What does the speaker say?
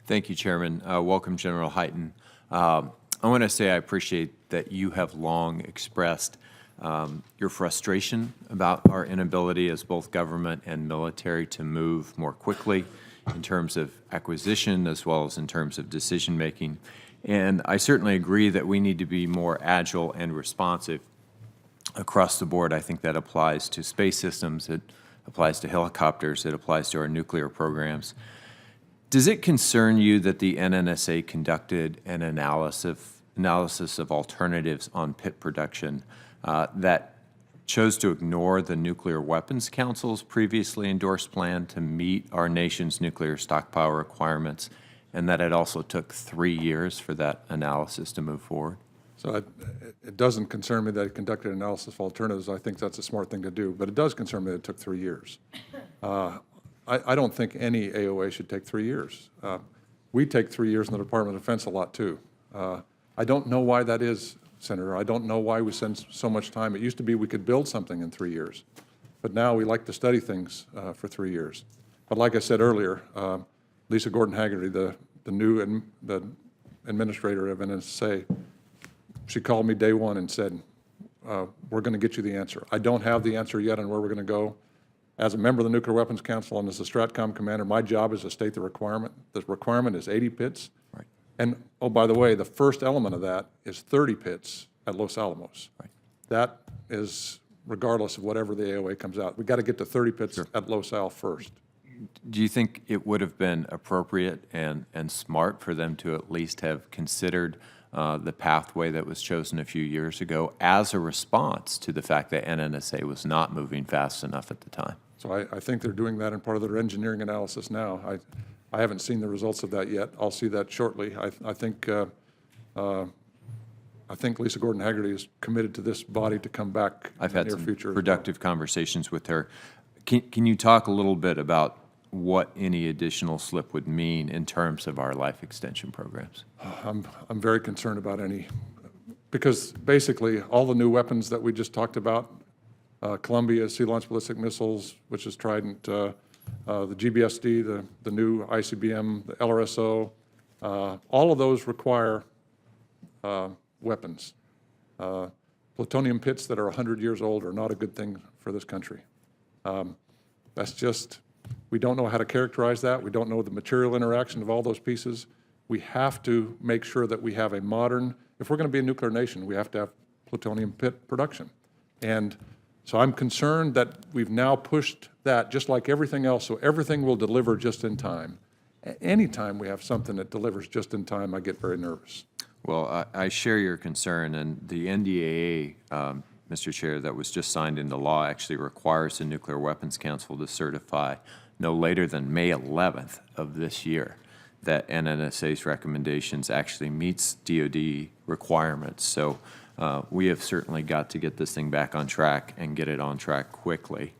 Thank you, Chairman. Welcome, General Hyten. I want to say I appreciate that you have long expressed your frustration about our inability as both government and military to move more quickly in terms of acquisition as well as in terms of decision-making. And I certainly agree that we need to be more agile and responsive across the board. I think that applies to space systems, it applies to helicopters, it applies to our nuclear programs. Does it concern you that the NNSA conducted an analysis of alternatives on pit production that chose to ignore the Nuclear Weapons Council's previously endorsed plan to meet our nation's nuclear stockpile requirements, and that it also took 3 years for that analysis to move forward? So it doesn't concern me that it conducted an analysis of alternatives. I think that's a smart thing to do, but it does concern me that it took 3 years. I don't think any AOA should take 3 years. We take 3 years in the Department of Defense a lot, too. I don't know why that is, Senator. I don't know why we spend so much time. It used to be we could build something in 3 years, but now we like to study things for 3 years. But like I said earlier, Lisa Gordon-Haggerty, the new the administrator of NNSA, she called me day one and said, we're going to get you the answer. I don't have the answer yet on where we're going to go. As a member of the Nuclear Weapons Council and as a STRATCOM commander, my job is to state the requirement. The requirement is 80 pits. Right. And, oh, by the way, the first element of that is 30 pits at Los Alamos. Right. That is regardless of whatever the AOA comes out. We've got to get to 30 pits Sure. at Los Al first. Do you think it would have been appropriate and smart for them to at least have considered the pathway that was chosen a few years ago as a response to the fact that NNSA was not moving fast enough at the time? So I think they're doing that in part of their engineering analysis now. I haven't seen the results of that yet. I'll see that shortly. I think Lisa Gordon-Haggerty is committed to this body to come back I've in had the near some future. productive conversations with her. Can you talk a little bit about what any additional slip would mean in terms of our life extension programs? I'm very concerned about any, because basically all the new weapons that we just talked about, Columbia, sea-launched ballistic missiles, which is Trident, the GBSD, the new ICBM, the LRSO, all of those require weapons. Plutonium pits that are 100 years old are not a good thing for this country. That's just, we don't know how to characterize that. We don't know the material interaction of all those pieces. We have to make sure that we have a modern, if we're going to be a nuclear nation, we have to have plutonium pit production. And so I'm concerned that we've now pushed that just like everything else, so everything will deliver just in time. Anytime we have something that delivers just in time, I get very nervous. Well, I share your concern, and the NDAA, Mr. Chair, that was just signed into law actually requires the Nuclear Weapons Council to certify no later than May 11th of this year that NNSA's recommendations actually meets DoD requirements. So we have certainly got to get this thing back on track and get it on track quickly.